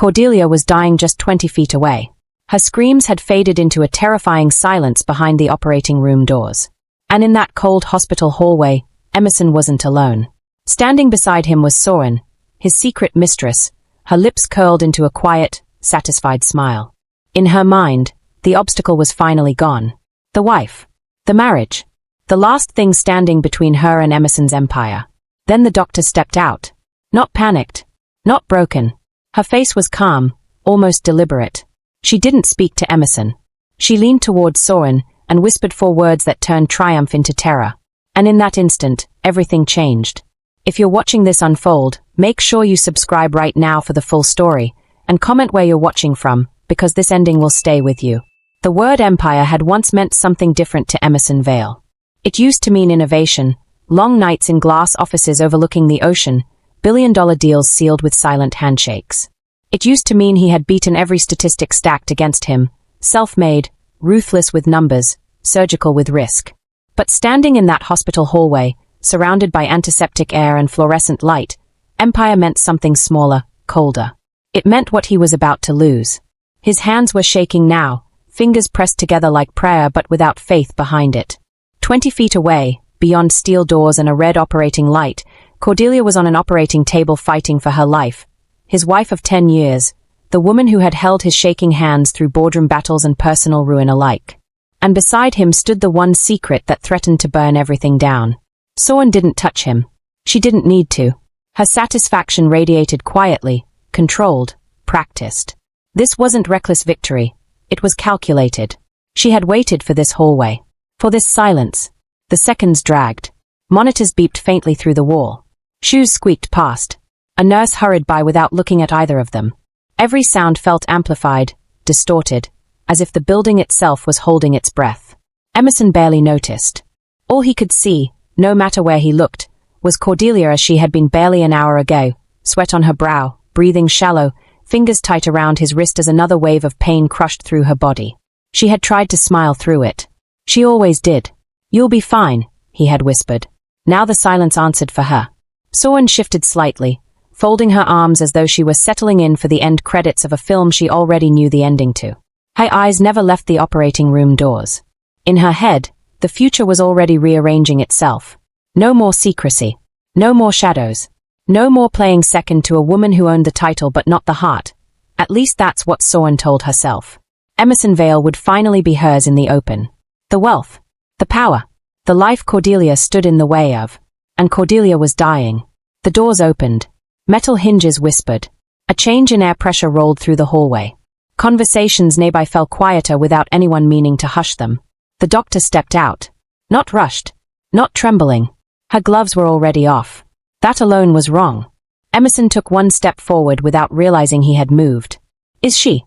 Cordelia was dying just 20 feet away. Her screams had faded into a terrifying silence behind the operating room doors. And in that cold hospital hallway, Emerson wasn't alone. Standing beside him was Soren, his secret mistress, her lips curled into a quiet, satisfied smile. In her mind, the obstacle was finally gone. The wife. The marriage. The last thing standing between her and Emerson's empire. Then the doctor stepped out. Not panicked. Not broken. Her face was calm, almost deliberate. She didn't speak to Emerson. She leaned toward Soren and whispered 4 words that turned triumph into terror. And in that instant, everything changed. If you're watching this unfold, make sure you subscribe right now for the full story, and comment where you're watching from, because this ending will stay with you. The word empire had once meant something different to Emerson Vale. It used to mean innovation, long nights in glass offices overlooking the ocean, billion-dollar deals sealed with silent handshakes. It used to mean he had beaten every statistic stacked against him, self-made, ruthless with numbers, surgical with risk. But standing in that hospital hallway, surrounded by antiseptic air and fluorescent light, empire meant something smaller, colder. It meant what he was about to lose. His hands were shaking now, fingers pressed together like prayer but without faith behind it. 20 feet away, beyond steel doors and a red operating light, Cordelia was on an operating table fighting for her life. His wife of 10 years, the woman who had held his shaking hands through boardroom battles and personal ruin alike. And beside him stood the one secret that threatened to burn everything down. Soren didn't touch him. She didn't need to. Her satisfaction radiated quietly, controlled, practiced. This wasn't reckless victory. It was calculated. She had waited for this hallway. For this silence. The seconds dragged. Monitors beeped faintly through the wall. Shoes squeaked past. A nurse hurried by without looking at either of them. Every sound felt amplified, distorted, as if the building itself was holding its breath. Emerson barely noticed. All he could see, no matter where he looked, was Cordelia as she had been barely an hour ago, sweat on her brow, breathing shallow, fingers tight around his wrist as another wave of pain crushed through her body. She had tried to smile through it. She always did. "You'll be fine," he had whispered. Now the silence answered for her. Soren shifted slightly, folding her arms as though she were settling in for the end credits of a film she already knew the ending to. Her eyes never left the operating room doors. In her head, the future was already rearranging itself. No more secrecy. No more shadows. No more playing second to a woman who owned the title but not the heart. At least that's what Soren told herself. Emerson Vale would finally be hers in the open. The wealth. The power. The life Cordelia stood in the way of. And Cordelia was dying. The doors opened. Metal hinges whispered. A change in air pressure rolled through the hallway. Conversations nearby fell quieter without anyone meaning to hush them. The doctor stepped out. Not rushed. Not trembling. Her gloves were already off. That alone was wrong. Emerson took one step forward without realizing he had moved. "Is she?"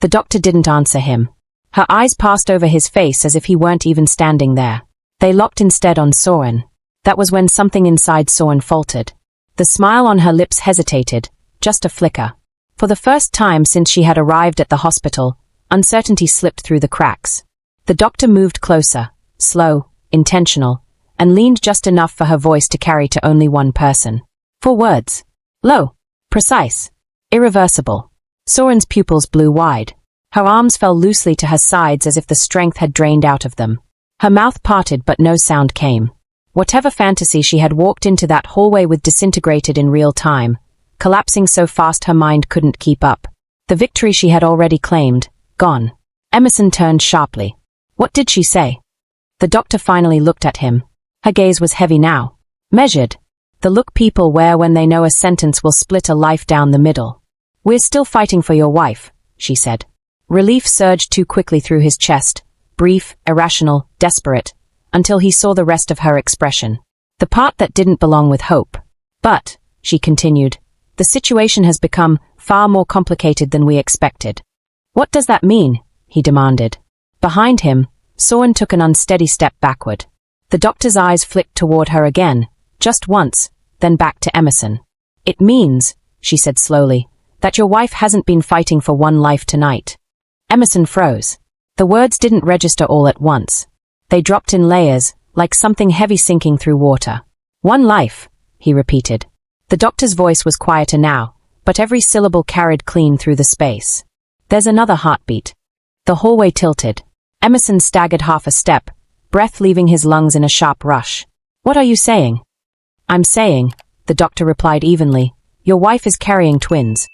The doctor didn't answer him. Her eyes passed over his face as if he weren't even standing there. They locked instead on Soren. That was when something inside Soren faltered. The smile on her lips hesitated, just a flicker. For the first time since she had arrived at the hospital, uncertainty slipped through the cracks. The doctor moved closer, slow, intentional, and leaned just enough for her voice to carry to only one person. 4 words. Low. Precise. Irreversible. Soren's pupils blew wide. Her arms fell loosely to her sides as if the strength had drained out of them. Her mouth parted but no sound came. Whatever fantasy she had walked into that hallway with disintegrated in real time, collapsing so fast her mind couldn't keep up. The victory she had already claimed, gone. Emerson turned sharply. What did she say? The doctor finally looked at him. Her gaze was heavy now. Measured. The look people wear when they know a sentence will split a life down the middle. "We're still fighting for your wife," she said. Relief surged too quickly through his chest, brief, irrational, desperate, until he saw the rest of her expression. The part that didn't belong with hope. "But," she continued, "the situation has become far more complicated than we expected." "What does that mean?" he demanded. Behind him, Soren took an unsteady step backward. The doctor's eyes flicked toward her again, just once, then back to Emerson. "It means," she said slowly, "that your wife hasn't been fighting for one life tonight." Emerson froze. The words didn't register all at once. They dropped in layers, like something heavy sinking through water. "One life," he repeated. The doctor's voice was quieter now, but every syllable carried clean through the space. There's another heartbeat. The hallway tilted. Emerson staggered half a step, breath leaving his lungs in a sharp rush. What are you saying? I'm saying, the doctor replied evenly, your wife is carrying twins.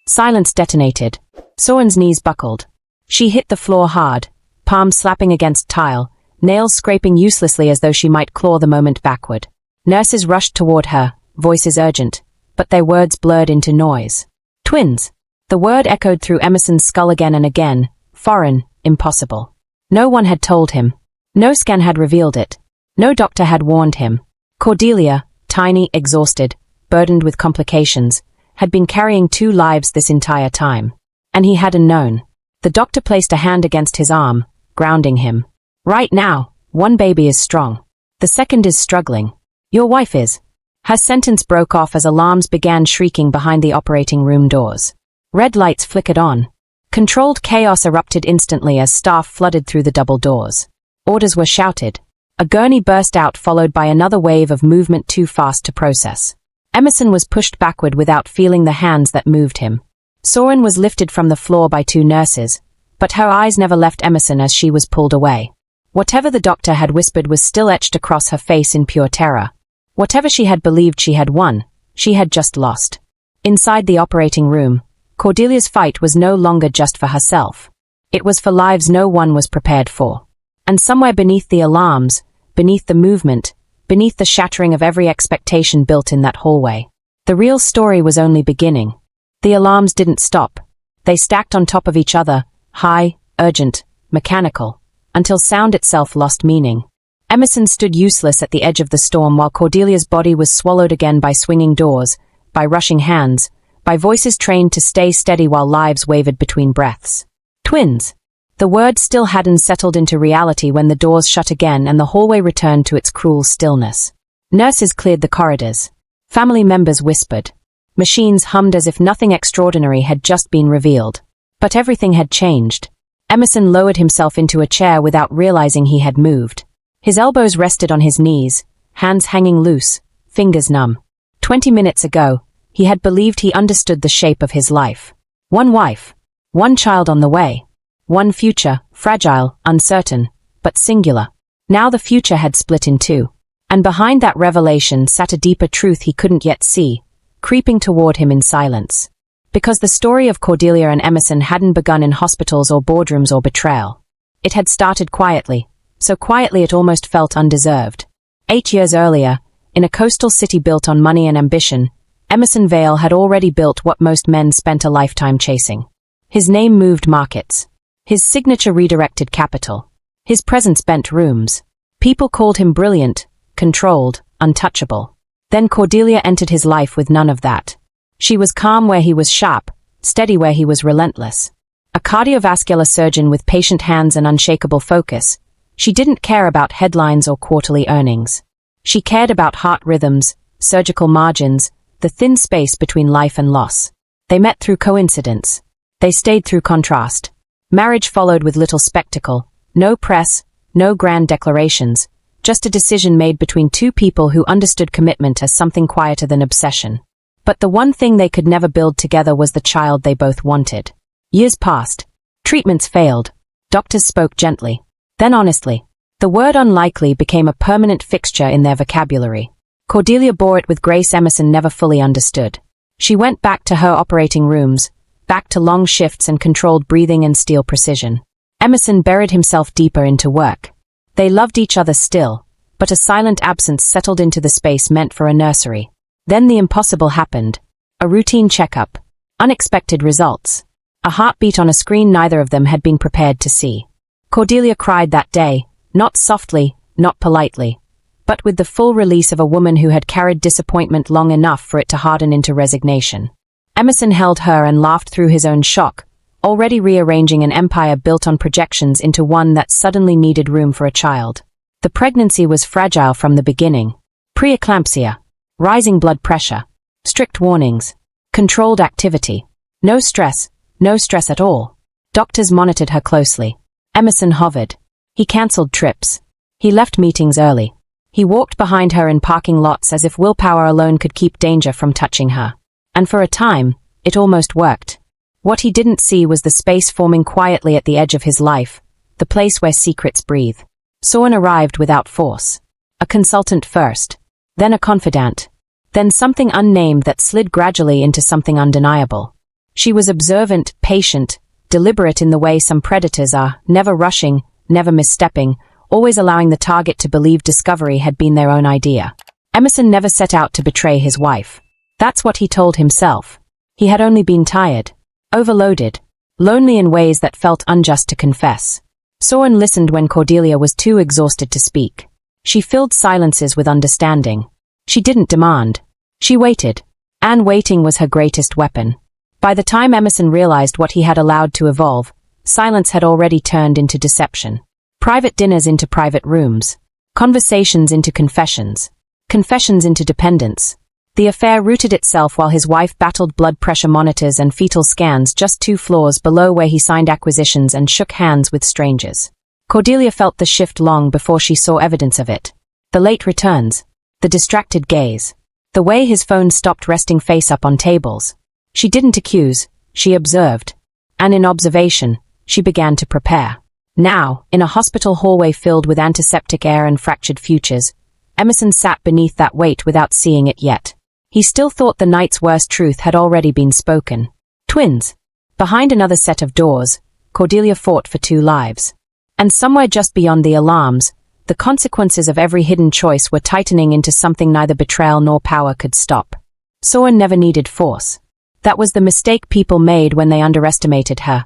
Silence detonated. Soren's knees buckled. She hit the floor hard, palms slapping against tile, nails scraping uselessly as though she might claw the moment backward. Nurses rushed toward her, voices urgent, but their words blurred into noise. Twins. The word echoed through Emerson's skull again and again, foreign, impossible. No one had told him. No scan had revealed it. No doctor had warned him. Cordelia, tiny, exhausted, burdened with complications, had been carrying 2 lives this entire time. And he hadn't known. The doctor placed a hand against his arm, grounding him. Right now, 1 baby is strong. The second is struggling. Your wife is. Her sentence broke off as alarms began shrieking behind the operating room doors. Red lights flickered on. Controlled chaos erupted instantly as staff flooded through the double doors. Orders were shouted. A gurney burst out, followed by another wave of movement too fast to process. Emerson was pushed backward without feeling the hands that moved him. Soren was lifted from the floor by 2 nurses, but her eyes never left Emerson as she was pulled away. Whatever the doctor had whispered was still etched across her face in pure terror. Whatever she had believed she had won, she had just lost. Inside the operating room, Cordelia's fight was no longer just for herself. It was for lives no one was prepared for. And somewhere beneath the alarms, beneath the movement, beneath the shattering of every expectation built in that hallway, the real story was only beginning. The alarms didn't stop. They stacked on top of each other, high, urgent, mechanical, until sound itself lost meaning. Emerson stood useless at the edge of the storm while Cordelia's body was swallowed again by swinging doors, by rushing hands, by voices trained to stay steady while lives wavered between breaths. Twins. The word still hadn't settled into reality when the doors shut again and the hallway returned to its cruel stillness. Nurses cleared the corridors. Family members whispered. Machines hummed as if nothing extraordinary had just been revealed. But everything had changed. Emerson lowered himself into a chair without realizing he had moved. His elbows rested on his knees, hands hanging loose, fingers numb. 20 minutes ago, he had believed he understood the shape of his life. 1 wife. 1 child on the way. 1 future, fragile, uncertain, but singular. Now the future had split in 2. And behind that revelation sat a deeper truth he couldn't yet see, creeping toward him in silence. Because the story of Cordelia and Emerson hadn't begun in hospitals or boardrooms or betrayal. It had started quietly, so quietly it almost felt undeserved. 8 years earlier, in a coastal city built on money and ambition, Emerson Vale had already built what most men spent a lifetime chasing. His name moved markets. His signature redirected capital. His presence bent rooms. People called him brilliant, controlled, untouchable. Then Cordelia entered his life with none of that. She was calm where he was sharp, steady where he was relentless. A cardiovascular surgeon with patient hands and unshakable focus, she didn't care about headlines or quarterly earnings. She cared about heart rhythms, surgical margins, the thin space between life and loss. They met through coincidence. They stayed through contrast. Marriage followed with little spectacle, no press, no grand declarations, just a decision made between 2 people who understood commitment as something quieter than obsession. But the one thing they could never build together was the child they both wanted. Years passed. Treatments failed. Doctors spoke gently. Then honestly. The word unlikely became a permanent fixture in their vocabulary. Cordelia bore it with grace Emerson never fully understood. She went back to her operating rooms, back to long shifts and controlled breathing and steel precision. Emerson buried himself deeper into work. They loved each other still, but a silent absence settled into the space meant for a nursery. Then the impossible happened. A routine checkup. Unexpected results. A heartbeat on a screen neither of them had been prepared to see. Cordelia cried that day, not softly, not politely, but with the full release of a woman who had carried disappointment long enough for it to harden into resignation. Emerson held her and laughed through his own shock, already rearranging an empire built on projections into one that suddenly needed room for a child. The pregnancy was fragile from the beginning. Preeclampsia. Rising blood pressure. Strict warnings. Controlled activity. No stress at all. Doctors monitored her closely. Emerson hovered. He cancelled trips. He left meetings early. He walked behind her in parking lots as if willpower alone could keep danger from touching her. And for a time, It almost worked. What he didn't see was the space forming quietly at the edge of his life, the place where secrets breathe. Soren arrived without force. A consultant first, then a confidant, then something unnamed that slid gradually into something undeniable. She was observant, patient, deliberate in the way some predators are, never rushing, never misstepping, always allowing the target to believe discovery had been their own idea. Emerson never set out to betray his wife. That's what he told himself. He had only been tired, overloaded, lonely in ways that felt unjust to confess. Soren listened when Cordelia was too exhausted to speak. She filled silences with understanding. She didn't demand. She waited. And waiting was her greatest weapon. By the time Emerson realized what he had allowed to evolve, silence had already turned into deception. Private dinners into private rooms. Conversations into confessions. Confessions into dependence. The affair rooted itself while his wife battled blood pressure monitors and fetal scans just 2 floors below where he signed acquisitions and shook hands with strangers. Cordelia felt the shift long before she saw evidence of it. The late returns. The distracted gaze. The way his phone stopped resting face up on tables. She didn't accuse, she observed. And in observation, she began to prepare. Now, in a hospital hallway filled with antiseptic air and fractured futures, Emerson sat beneath that weight without seeing it yet. He still thought the night's worst truth had already been spoken. Twins. Behind another set of doors, Cordelia fought for 2 lives. And somewhere just beyond the alarms, the consequences of every hidden choice were tightening into something neither betrayal nor power could stop. Soren never needed force. That was the mistake people made when they underestimated her.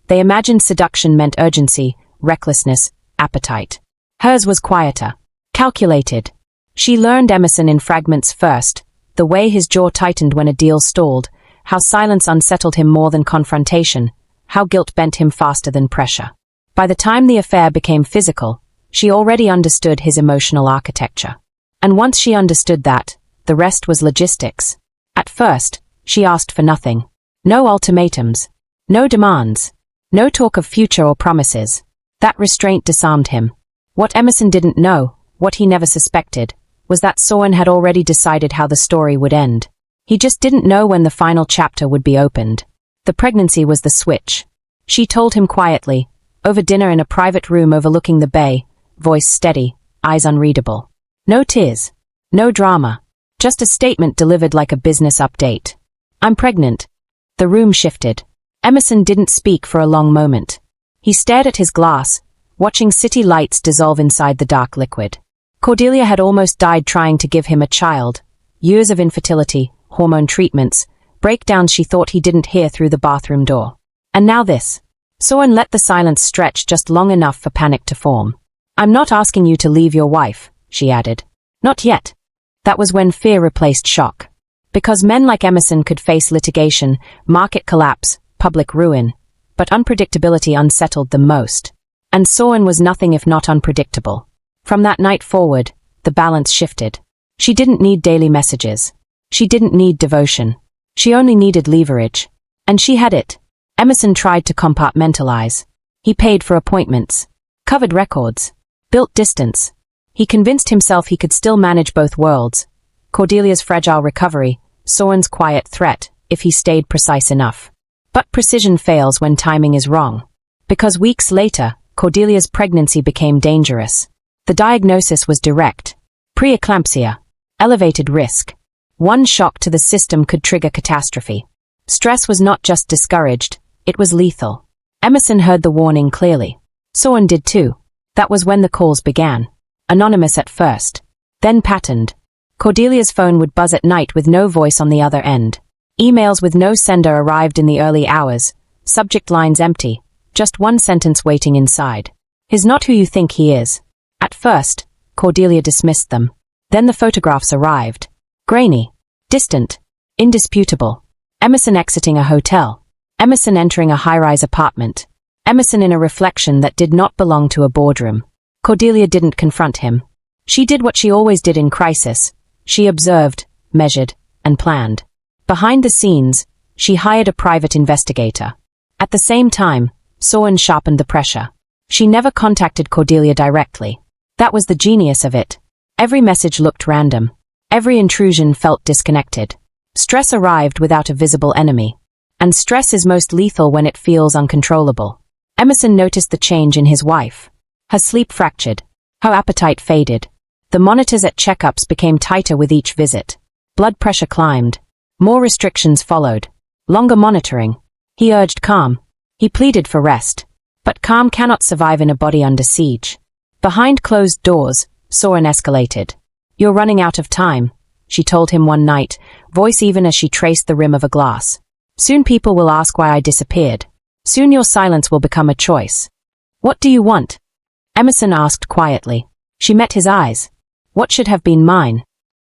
They imagined seduction meant urgency, recklessness, appetite. Hers was quieter, calculated. She learned Emerson in fragments first, the way his jaw tightened when a deal stalled, how silence unsettled him more than confrontation, how guilt bent him faster than pressure. By the time the affair became physical, she already understood his emotional architecture. And once she understood that, the rest was logistics. At first, she asked for nothing. No ultimatums. No demands. No talk of future or promises. That restraint disarmed him. What Emerson didn't know, what he never suspected, was that Soren had already decided how the story would end. He just didn't know when the final chapter would be opened. The pregnancy was the switch. She told him quietly, over dinner in a private room overlooking the bay, voice steady, eyes unreadable. No tears. No drama. Just a statement delivered like a business update. I'm pregnant. The room shifted. Emerson didn't speak for a long moment. He stared at his glass, watching city lights dissolve inside the dark liquid. Cordelia had almost died trying to give him a child. Years of infertility, hormone treatments, breakdowns she thought he didn't hear through the bathroom door. And now this. Soren let the silence stretch just long enough for panic to form. I'm not asking you to leave your wife, she added. Not yet. That was when fear replaced shock. Because men like Emerson could face litigation, market collapse, public ruin, but unpredictability unsettled them most. And Soren was nothing if not unpredictable. From that night forward, the balance shifted. She didn't need daily messages. She didn't need devotion. She only needed leverage. And she had it. Emerson tried to compartmentalize. He paid for appointments, covered records, built distance. He convinced himself he could still manage both worlds. Cordelia's fragile recovery, Soren's quiet threat, if he stayed precise enough. But precision fails when timing is wrong. Because weeks later, Cordelia's pregnancy became dangerous. The diagnosis was direct. Preeclampsia. Elevated risk. One shock to the system could trigger catastrophe. Stress was not just discouraged, it was lethal. Emerson heard the warning clearly. Soren did too. That was when the calls began. Anonymous at first. Then patterned. Cordelia's phone would buzz at night with no voice on the other end. Emails with no sender arrived in the early hours. Subject lines empty. Just one sentence waiting inside. He's not who you think he is. At first, Cordelia dismissed them. Then the photographs arrived. Grainy. Distant. Indisputable. Emerson exiting a hotel. Emerson entering a high-rise apartment. Emerson in a reflection that did not belong to a boardroom. Cordelia didn't confront him. She did what she always did in crisis. She observed, measured, and planned. Behind the scenes, she hired a private investigator. At the same time, Soren sharpened the pressure. She never contacted Cordelia directly. That was the genius of it. Every message looked random. Every intrusion felt disconnected. Stress arrived without a visible enemy. And stress is most lethal when it feels uncontrollable. Emerson noticed the change in his wife. Her sleep fractured. Her appetite faded. The monitors at checkups became tighter with each visit. Blood pressure climbed. More restrictions followed. Longer monitoring. He urged calm. He pleaded for rest. But calm cannot survive in a body under siege. Behind closed doors, Soren escalated. "You're running out of time," she told him one night, voice even as she traced the rim of a glass. "Soon people will ask why I disappeared. Soon your silence will become a choice." "What do you want?" Emerson asked quietly. She met his eyes. What should have been mine?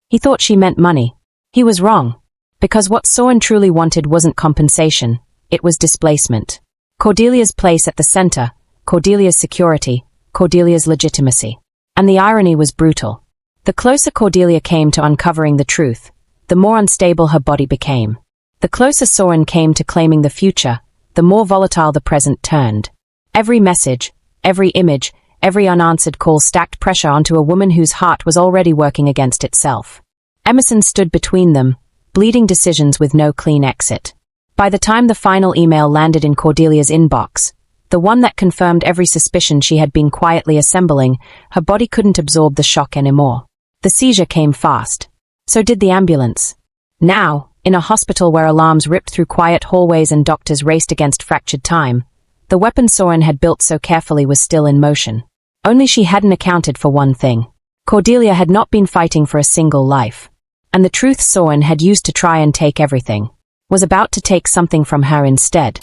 He thought she meant money. He was wrong. Because what Soren truly wanted wasn't compensation, it was displacement. Cordelia's place at the center, Cordelia's security, Cordelia's legitimacy. And the irony was brutal. The closer Cordelia came to uncovering the truth, the more unstable her body became. The closer Soren came to claiming the future, the more volatile the present turned. Every message, every image, every unanswered call stacked pressure onto a woman whose heart was already working against itself. Emerson stood between them, bleeding decisions with no clean exit. By the time the final email landed in Cordelia's inbox, the one that confirmed every suspicion she had been quietly assembling, her body couldn't absorb the shock anymore. The seizure came fast. So did the ambulance. Now, in a hospital where alarms ripped through quiet hallways and doctors raced against fractured time, the weapon Soren had built so carefully was still in motion. Only she hadn't accounted for one thing. Cordelia had not been fighting for a single life. And the truth Soren had used to try and take everything was about to take something from her instead.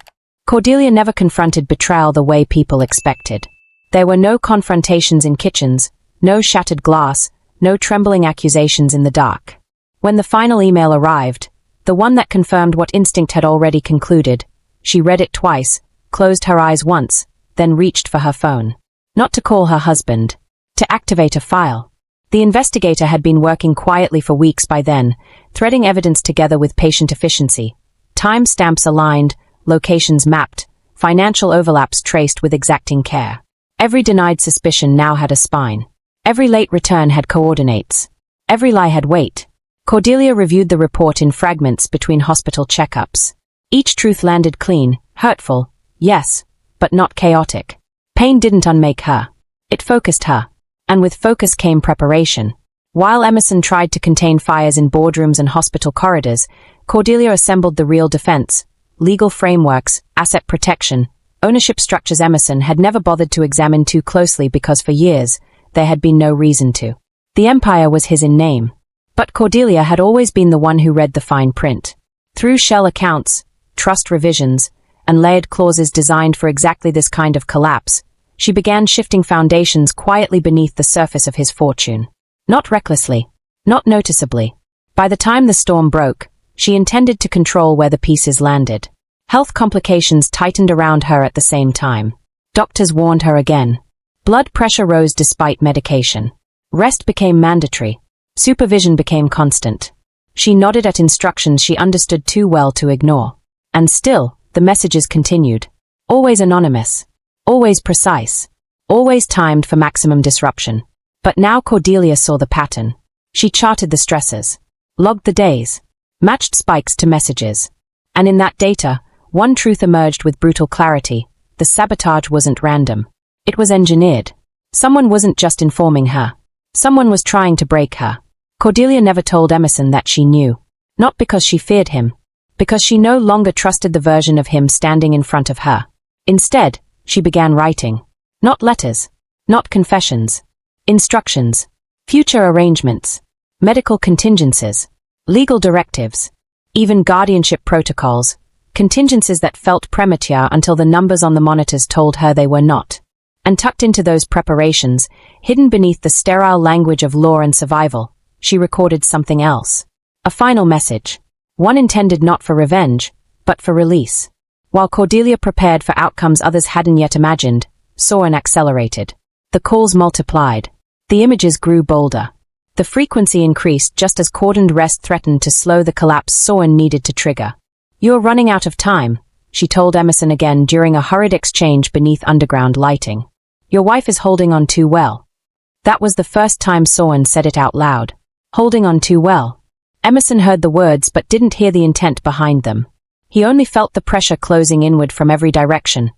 Cordelia never confronted betrayal the way people expected. There were no confrontations in kitchens, no shattered glass, no trembling accusations in the dark. When the final email arrived, the one that confirmed what instinct had already concluded, she read it twice, closed her eyes once, then reached for her phone. Not to call her husband. To activate a file. The investigator had been working quietly for weeks by then, threading evidence together with patient efficiency. Time-stamps aligned, locations mapped, financial overlaps traced with exacting care. Every denied suspicion now had a spine. Every late return had coordinates. Every lie had weight. Cordelia reviewed the report in fragments between hospital checkups. Each truth landed clean, hurtful, yes, but not chaotic. Pain didn't unmake her. It focused her. And with focus came preparation. While Emerson tried to contain fires in boardrooms and hospital corridors, Cordelia assembled the real defense, legal frameworks, asset protection, ownership structures Emerson had never bothered to examine too closely because for years, there had been no reason to. The empire was his in name. But Cordelia had always been the one who read the fine print. Through shell accounts, trust revisions, and layered clauses designed for exactly this kind of collapse, she began shifting foundations quietly beneath the surface of his fortune. Not recklessly, not noticeably. By the time the storm broke, she intended to control where the pieces landed. Health complications tightened around her at the same time. Doctors warned her again. Blood pressure rose despite medication. Rest became mandatory. Supervision became constant. She nodded at instructions she understood too well to ignore. And still, the messages continued. Always anonymous. Always precise. Always timed for maximum disruption. But now Cordelia saw the pattern. She charted the stresses. Logged the days. Matched spikes to messages. And in that data, one truth emerged with brutal clarity. The sabotage wasn't random. It was engineered. Someone wasn't just informing her. Someone was trying to break her. Cordelia never told Emerson that she knew. Not because she feared him. Because she no longer trusted the version of him standing in front of her. Instead, she began writing. Not letters. Not confessions. Instructions. Future arrangements. Medical contingencies. Legal directives. Even guardianship protocols. Contingencies that felt premature until the numbers on the monitors told her they were not. And tucked into those preparations, hidden beneath the sterile language of law and survival, she recorded something else. A final message. One intended not for revenge, but for release. While Cordelia prepared for outcomes others hadn't yet imagined, Soren accelerated. The calls multiplied. The images grew bolder. The frequency increased just as cordoned rest threatened to slow the collapse Soren needed to trigger. "You're running out of time," she told Emerson again during a hurried exchange beneath underground lighting. "Your wife is holding on too well." That was the first time Soren said it out loud. Holding on too well. Emerson heard the words but didn't hear the intent behind them. He only felt the pressure closing inward from every direction.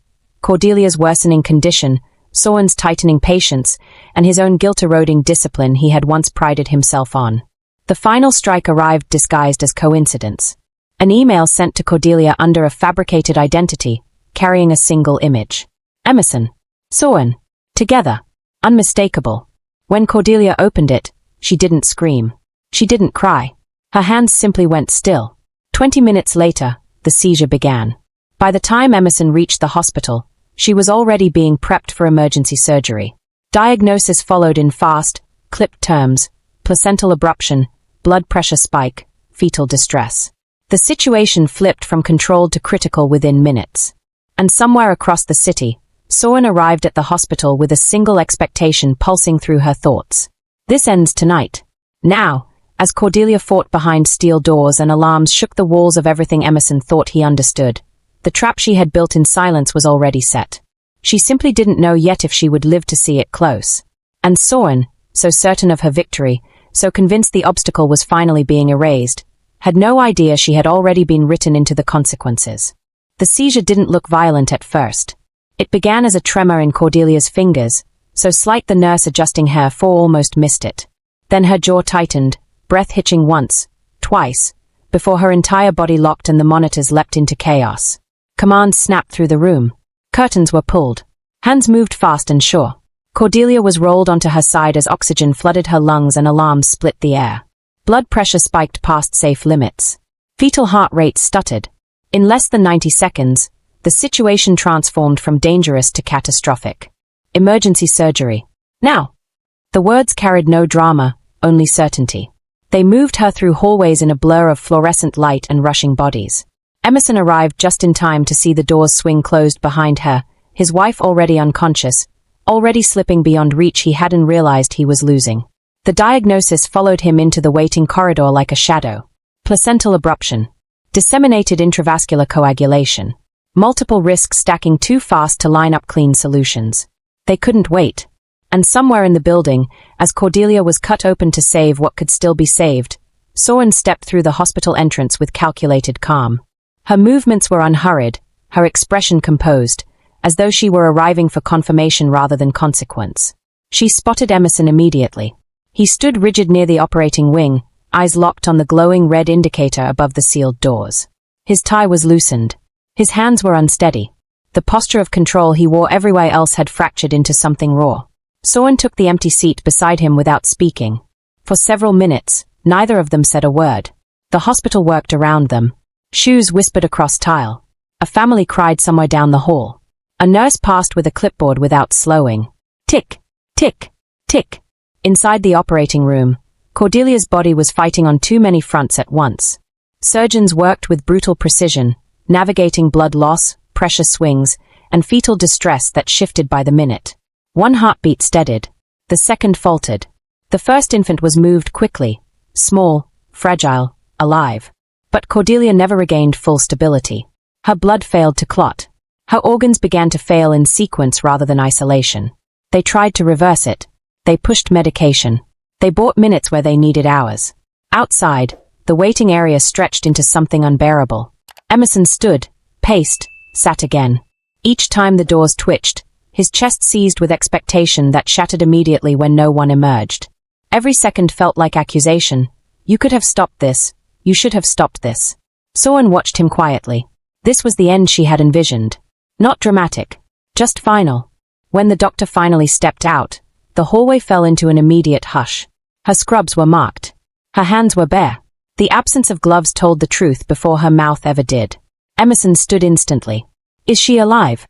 Cordelia's worsening condition, Soren's tightening patience, and his own guilt-eroding discipline he had once prided himself on. The final strike arrived disguised as coincidence. An email sent to Cordelia under a fabricated identity, carrying a single image. Emerson. Soren. Together. Unmistakable. When Cordelia opened it, she didn't scream. She didn't cry. Her hands simply went still. 20 minutes later, the seizure began. By the time Emerson reached the hospital, she was already being prepped for emergency surgery. Diagnosis followed in fast, clipped terms: placental abruption, blood pressure spike, fetal distress. The situation flipped from controlled to critical within minutes. And somewhere across the city, Soren arrived at the hospital with a single expectation pulsing through her thoughts. This ends tonight. Now, as Cordelia fought behind steel doors and alarms shook the walls of everything Emerson thought he understood, the trap she had built in silence was already set. She simply didn't know yet if she would live to see it close. And Soren, so certain of her victory, so convinced the obstacle was finally being erased, had no idea she had already been written into the consequences. The seizure didn't look violent at first. It began as a tremor in Cordelia's fingers, so slight the nurse adjusting her for almost missed it. Then her jaw tightened, breath hitching once, twice, before her entire body locked and the monitors leapt into chaos. Commands snapped through the room. Curtains were pulled. Hands moved fast and sure. Cordelia was rolled onto her side as oxygen flooded her lungs and alarms split the air. Blood pressure spiked past safe limits. Fetal heart rate stuttered. In less than 90 seconds, the situation transformed from dangerous to catastrophic. Emergency surgery. Now! The words carried no drama, only certainty. They moved her through hallways in a blur of fluorescent light and rushing bodies. Emerson arrived just in time to see the doors swing closed behind her, his wife already unconscious, already slipping beyond reach he hadn't realized he was losing. The diagnosis followed him into the waiting corridor like a shadow. Placental abruption. Disseminated intravascular coagulation. Multiple risks stacking too fast to line up clean solutions. They couldn't wait. And somewhere in the building, as Cordelia was cut open to save what could still be saved, Soren stepped through the hospital entrance with calculated calm. Her movements were unhurried, her expression composed, as though she were arriving for confirmation rather than consequence. She spotted Emerson immediately. He stood rigid near the operating wing, eyes locked on the glowing red indicator above the sealed doors. His tie was loosened. His hands were unsteady. The posture of control he wore everywhere else had fractured into something raw. Soren took the empty seat beside him without speaking. For several minutes, neither of them said a word. The hospital worked around them. Shoes whispered across tile. A family cried somewhere down the hall. A nurse passed with a clipboard without slowing. Tick, tick, tick. Inside the operating room, Cordelia's body was fighting on too many fronts at once. Surgeons worked with brutal precision, navigating blood loss, pressure swings, and fetal distress that shifted by the minute. One heartbeat steadied. The second faltered. The first infant was moved quickly, small, fragile, alive. But Cordelia never regained full stability. Her blood failed to clot. Her organs began to fail in sequence rather than isolation. They tried to reverse it. They pushed medication. They bought minutes where they needed hours. Outside, the waiting area stretched into something unbearable. Emerson stood, paced, sat again. Each time the doors twitched, his chest seized with expectation that shattered immediately when no one emerged. Every second felt like accusation. You could have stopped this. You should have stopped this. Soren watched him quietly. This was the end she had envisioned. Not dramatic. Just final. When the doctor finally stepped out, the hallway fell into an immediate hush. Her scrubs were marked. Her hands were bare. The absence of gloves told the truth before her mouth ever did. Emerson stood instantly. Is she alive?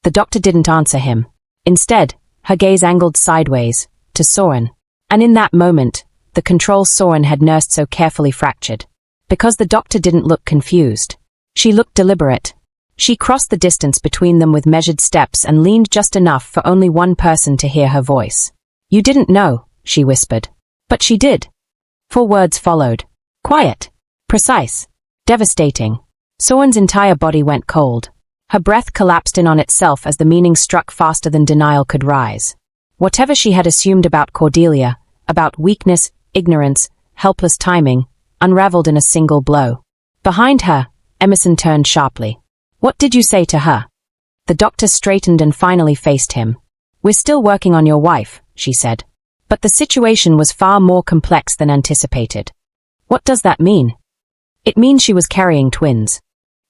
The doctor didn't answer him. Instead, her gaze angled sideways, to Soren. And in that moment, the control Soren had nursed so carefully fractured. Because the doctor didn't look confused. She looked deliberate. She crossed the distance between them with measured steps and leaned just enough for only one person to hear her voice. You didn't know, she whispered. But she did. 4 words followed. Quiet. Precise. Devastating. Soren's entire body went cold. Her breath collapsed in on itself as the meaning struck faster than denial could rise. Whatever she had assumed about Cordelia, about weakness, ignorance, helpless timing, unraveled in a single blow. Behind her, Emerson turned sharply. What did you say to her? The doctor straightened and finally faced him. We're still working on your wife, she said. But the situation was far more complex than anticipated. What does that mean? It means she was carrying twins.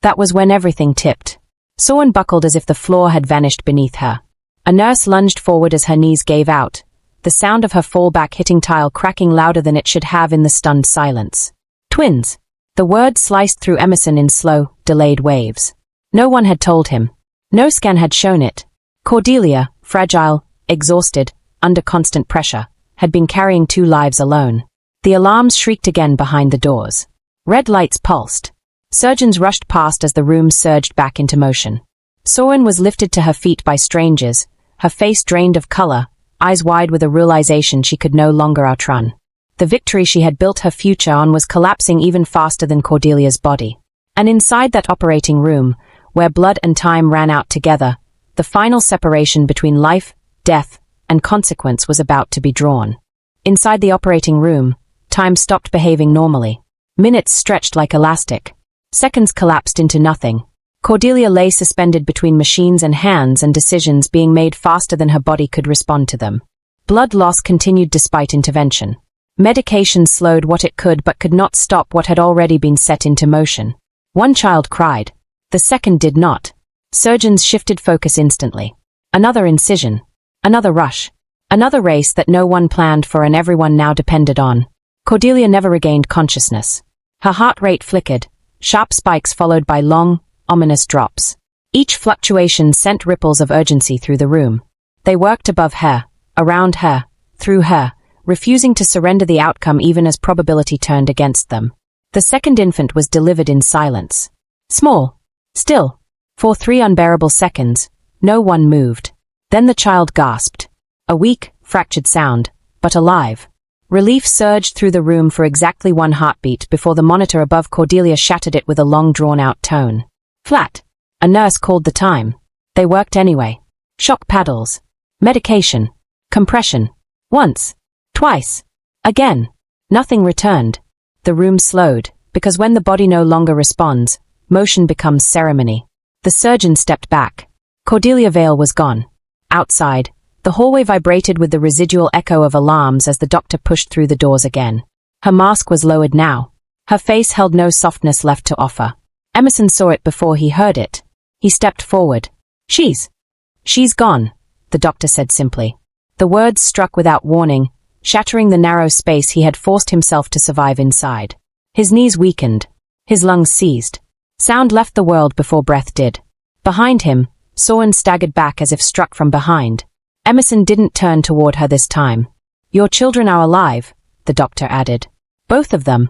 That was when everything tipped. Soren buckled as if the floor had vanished beneath her. A nurse lunged forward as her knees gave out, the sound of her fall back hitting tile cracking louder than it should have in the stunned silence. Twins. The word sliced through Emerson in slow, delayed waves. No one had told him. No scan had shown it. Cordelia, fragile, exhausted, under constant pressure, had been carrying 2 lives alone. The alarms shrieked again behind the doors. Red lights pulsed. Surgeons rushed past as the room surged back into motion. Soren was lifted to her feet by strangers, her face drained of color, eyes wide with a realization she could no longer outrun. The victory she had built her future on was collapsing even faster than Cordelia's body. And inside that operating room, where blood and time ran out together, the final separation between life, death, and consequence was about to be drawn. Inside the operating room, time stopped behaving normally. Minutes stretched like elastic. Seconds collapsed into nothing. Cordelia lay suspended between machines and hands, and decisions being made faster than her body could respond to them. Blood loss continued despite intervention. Medication slowed what it could but could not stop what had already been set into motion. One child cried. The second did not. Surgeons shifted focus instantly. Another incision. Another rush. Another race that no one planned for and everyone now depended on. Cordelia never regained consciousness. Her heart rate flickered, sharp spikes followed by long, ominous drops. Each fluctuation sent ripples of urgency through the room. They worked above her, around her, through her, refusing to surrender the outcome even as probability turned against them. The second infant was delivered in silence. Small. Still. For 3 unbearable seconds, no one moved. Then the child gasped. A weak, fractured sound, but alive. Relief surged through the room for exactly 1 heartbeat before the monitor above Cordelia shattered it with a long drawn-out tone. Flat. A nurse called the time. They worked anyway. Shock paddles. Medication. Compression. Once. Twice. Again. Nothing returned. The room slowed, because when the body no longer responds, motion becomes ceremony. The surgeon stepped back. Cordelia Vale was gone. Outside, the hallway vibrated with the residual echo of alarms as the doctor pushed through the doors again. Her mask was lowered now. Her face held no softness left to offer. Emerson saw it before he heard it. He stepped forward. She's gone, the doctor said simply. The words struck without warning, shattering the narrow space he had forced himself to survive inside. His knees weakened. His lungs seized. Sound left the world before breath did. Behind him, Soren staggered back as if struck from behind. Emerson didn't turn toward her this time. Your children are alive, the doctor added. Both of them.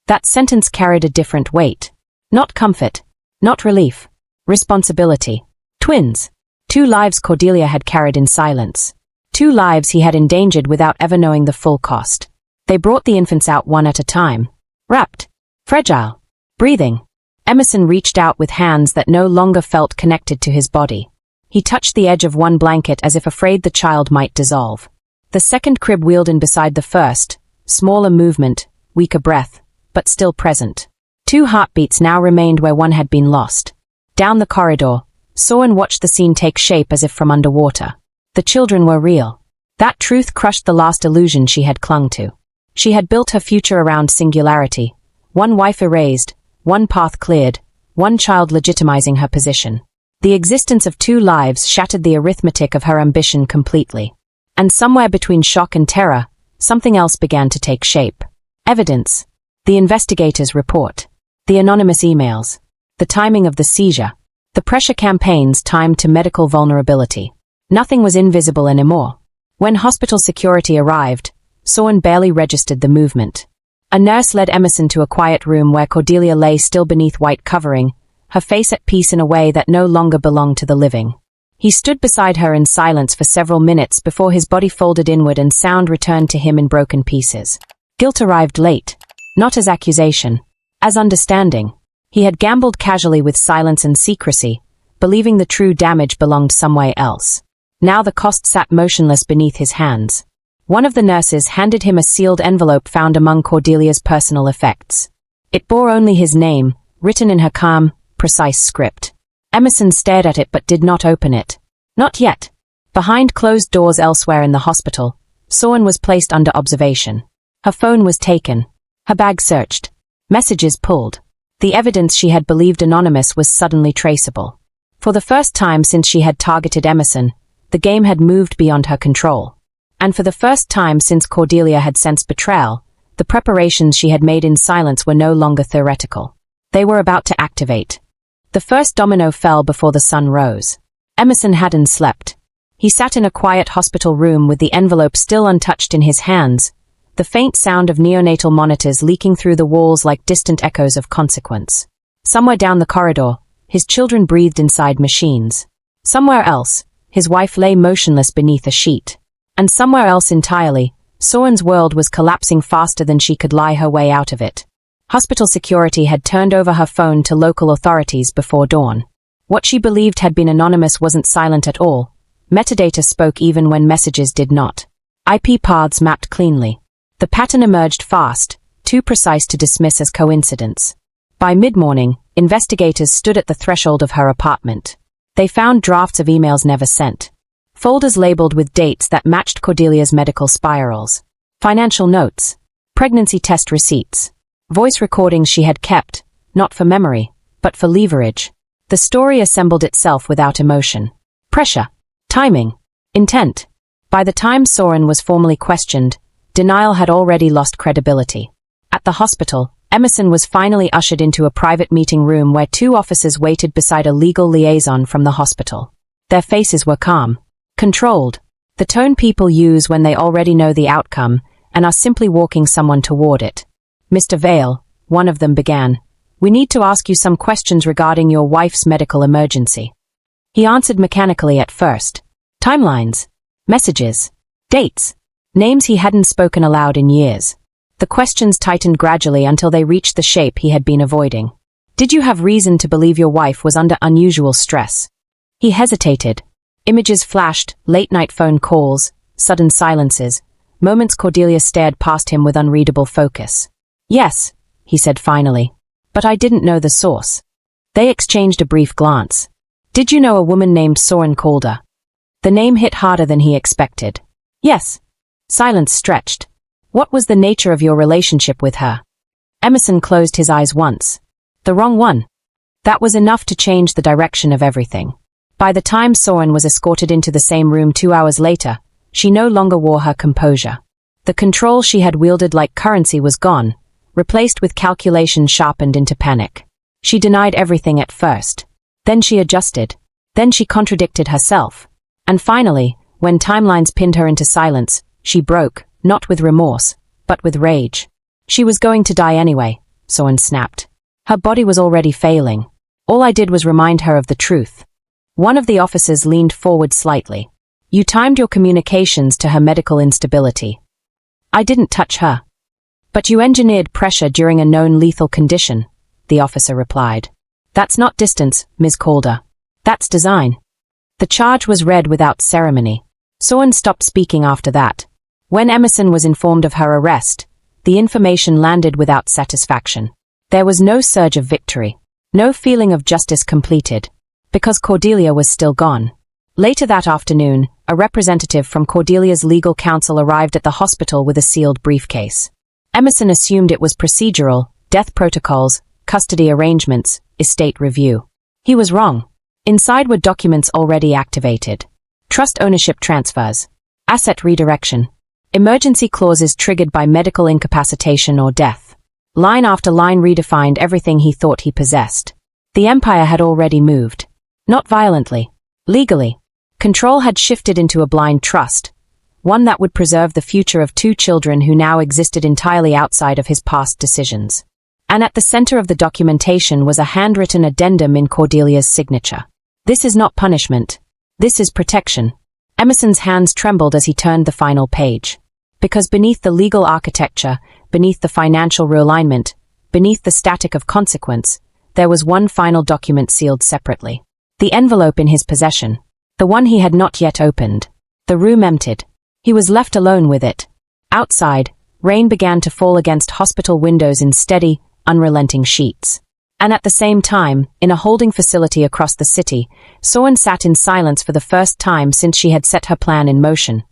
That sentence carried a different weight. Not comfort. Not relief. Responsibility. Twins. 2 lives Cordelia had carried in silence. 2 lives he had endangered without ever knowing the full cost. They brought the infants out one at a time. Wrapped. Fragile. Breathing. Emerson reached out with hands that no longer felt connected to his body. He touched the edge of one blanket as if afraid the child might dissolve. The second crib wheeled in beside the first, smaller movement, weaker breath, but still present. 2 heartbeats now remained where one had been lost. Down the corridor, Soren watched the scene take shape as if from underwater. The children were real. That truth crushed the last illusion she had clung to. She had built her future around singularity. One wife erased, one path cleared, one child legitimizing her position. The existence of 2 lives shattered the arithmetic of her ambition completely. And somewhere between shock and terror, something else began to take shape. Evidence. The investigators' report. The anonymous emails. The timing of the seizure. The pressure campaigns timed to medical vulnerability. Nothing was invisible anymore. When hospital security arrived, Soren barely registered the movement. A nurse led Emerson to a quiet room where Cordelia lay still beneath white covering, her face at peace in a way that no longer belonged to the living. He stood beside her in silence for several minutes before his body folded inward and sound returned to him in broken pieces. Guilt arrived late. Not as accusation. As understanding. He had gambled casually with silence and secrecy, believing the true damage belonged somewhere else. Now the cost sat motionless beneath his hands. One of the nurses handed him a sealed envelope found among Cordelia's personal effects. It bore only his name, written in her calm, precise script. Emerson stared at it but did not open it. Not yet. Behind closed doors elsewhere in the hospital, Soren was placed under observation. Her phone was taken. Her bag searched. Messages pulled. The evidence she had believed anonymous was suddenly traceable. For the first time since she had targeted Emerson, the game had moved beyond her control. And for the first time since Cordelia had sensed betrayal, the preparations she had made in silence were no longer theoretical. They were about to activate. The first domino fell before the sun rose. Emerson hadn't slept. He sat in a quiet hospital room with the envelope still untouched in his hands, the faint sound of neonatal monitors leaking through the walls like distant echoes of consequence. Somewhere down the corridor, his children breathed inside machines. Somewhere else, his wife lay motionless beneath a sheet. And somewhere else entirely, Soren's world was collapsing faster than she could lie her way out of it. Hospital security had turned over her phone to local authorities before dawn. What she believed had been anonymous wasn't silent at all. Metadata spoke even when messages did not. IP paths mapped cleanly. The pattern emerged fast, too precise to dismiss as coincidence. By mid-morning, investigators stood at the threshold of her apartment. They found drafts of emails never sent. Folders labeled with dates that matched Cordelia's medical spirals. Financial notes. Pregnancy test receipts. Voice recordings she had kept, not for memory, but for leverage. The story assembled itself without emotion. Pressure. Timing. Intent. By the time Soren was formally questioned, denial had already lost credibility. At the hospital, Emerson was finally ushered into a private meeting room where two officers waited beside a legal liaison from the hospital. Their faces were calm. Controlled. The tone people use when they already know the outcome and are simply walking someone toward it. Mr. Vale, one of them began, "We need to ask you some questions regarding your wife's medical emergency." He answered mechanically at first. Timelines. Messages. Dates. Names he hadn't spoken aloud in years. The questions tightened gradually until they reached the shape he had been avoiding. Did you have reason to believe your wife was under unusual stress? He hesitated. Images flashed, late-night phone calls, sudden silences, moments Cordelia stared past him with unreadable focus. Yes, he said finally. But I didn't know the source. They exchanged a brief glance. Did you know a woman named Soren Calder? The name hit harder than he expected. Yes. Silence stretched. What was the nature of your relationship with her? Emerson closed his eyes once. The wrong one. That was enough to change the direction of everything. By the time Soren was escorted into the same room 2 hours later, she no longer wore her composure. The control she had wielded like currency was gone, replaced with calculation sharpened into panic. She denied everything at first. Then she adjusted. Then she contradicted herself. And finally, when timelines pinned her into silence, she broke, not with remorse, but with rage. She was going to die anyway, Soren snapped. Her body was already failing. All I did was remind her of the truth. One of the officers leaned forward slightly. You timed your communications to her medical instability. I didn't touch her. But you engineered pressure during a known lethal condition, the officer replied. That's not distance, Ms. Calder. That's design. The charge was read without ceremony. Soren stopped speaking after that. When Emerson was informed of her arrest, the information landed without satisfaction. There was no surge of victory, no feeling of justice completed, because Cordelia was still gone. Later that afternoon, a representative from Cordelia's legal counsel arrived at the hospital with a sealed briefcase. Emerson assumed it was procedural, death protocols, custody arrangements, estate review. He was wrong. Inside were documents already activated. Trust ownership transfers. Asset redirection. Emergency clauses triggered by medical incapacitation or death. Line after line redefined everything he thought he possessed. The empire had already moved. Not violently. Legally. Control had shifted into a blind trust. One that would preserve the future of two children who now existed entirely outside of his past decisions. And at the center of the documentation was a handwritten addendum in Cordelia's signature. This is not punishment. This is protection. Emerson's hands trembled as he turned the final page. Because beneath the legal architecture, beneath the financial realignment, beneath the static of consequence, there was one final document sealed separately. The envelope in his possession. The one he had not yet opened. The room emptied. He was left alone with it. Outside, rain began to fall against hospital windows in steady, unrelenting sheets. And at the same time, in a holding facility across the city, Soren sat in silence for the first time since she had set her plan in motion.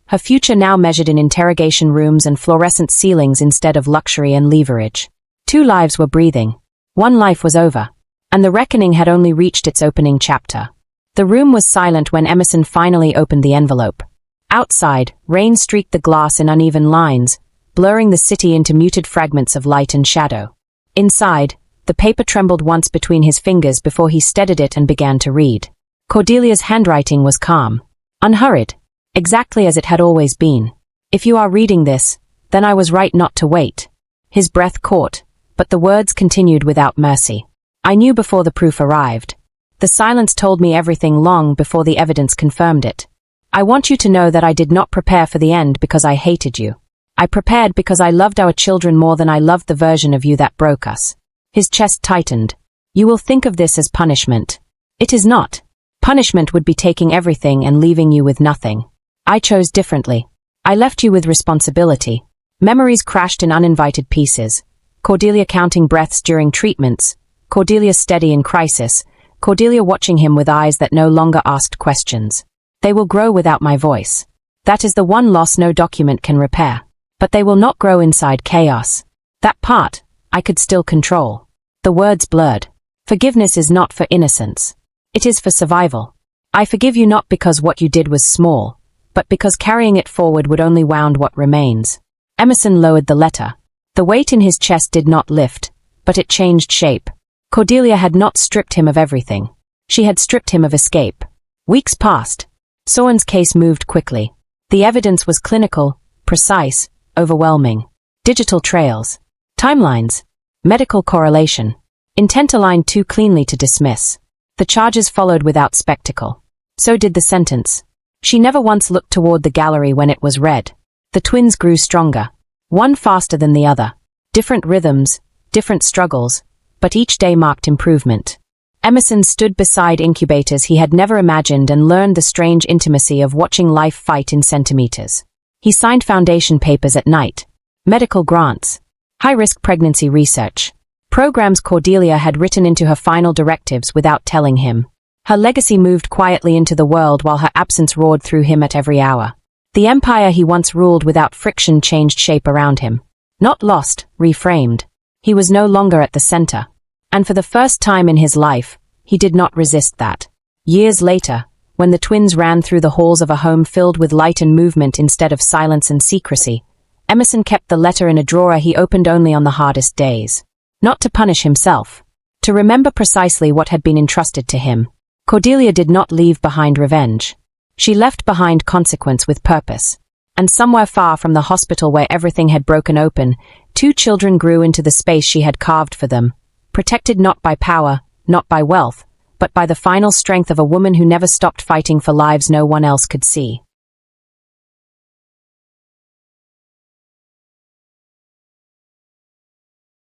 Her future now measured in interrogation rooms and fluorescent ceilings instead of luxury and leverage. 2 lives were breathing. 1 life was over. And the reckoning had only reached its opening chapter. The room was silent when Emerson finally opened the envelope. Outside, rain streaked the glass in uneven lines, blurring the city into muted fragments of light and shadow. Inside, the paper trembled once between his fingers before he steadied it and began to read. Cordelia's handwriting was calm, unhurried, exactly as it had always been. If you are reading this, then I was right not to wait. His breath caught, but the words continued without mercy. I knew before the proof arrived. The silence told me everything long before the evidence confirmed it. I want you to know that I did not prepare for the end because I hated you. I prepared because I loved our children more than I loved the version of you that broke us. His chest tightened. You will think of this as punishment. It is not. Punishment would be taking everything and leaving you with nothing. I chose differently. I left you with responsibility. Memories crashed in uninvited pieces. Cordelia counting breaths during treatments. Cordelia steady in crisis. Cordelia watching him with eyes that no longer asked questions. They will grow without my voice. That is the one loss no document can repair. But they will not grow inside chaos. That part, I could still control. The words blurred. Forgiveness is not for innocence. It is for survival. I forgive you not because what you did was small, but because carrying it forward would only wound what remains. Emerson lowered the letter. The weight in his chest did not lift, but it changed shape. Cordelia had not stripped him of everything. She had stripped him of escape. Weeks passed. Soren's case moved quickly. The evidence was clinical, precise, overwhelming. Digital trails. Timelines. Medical correlation. Intent aligned too cleanly to dismiss. The charges followed without spectacle. So did the sentence. She never once looked toward the gallery when it was read. The twins grew stronger. One faster than the other. Different rhythms, different struggles, but each day marked improvement. Emerson stood beside incubators he had never imagined and learned the strange intimacy of watching life fight in centimeters. He signed foundation papers at night. Medical grants. High-risk pregnancy research. Programs Cordelia had written into her final directives without telling him. Her legacy moved quietly into the world while her absence roared through him at every hour. The empire he once ruled without friction changed shape around him. Not lost, reframed. He was no longer at the center. And for the first time in his life, he did not resist that. Years later, when the twins ran through the halls of a home filled with light and movement instead of silence and secrecy, Emerson kept the letter in a drawer he opened only on the hardest days. Not to punish himself. To remember precisely what had been entrusted to him. Cordelia did not leave behind revenge. She left behind consequence with purpose. And somewhere far from the hospital where everything had broken open, 2 children grew into the space she had carved for them, protected not by power, not by wealth, but by the final strength of a woman who never stopped fighting for lives no one else could see.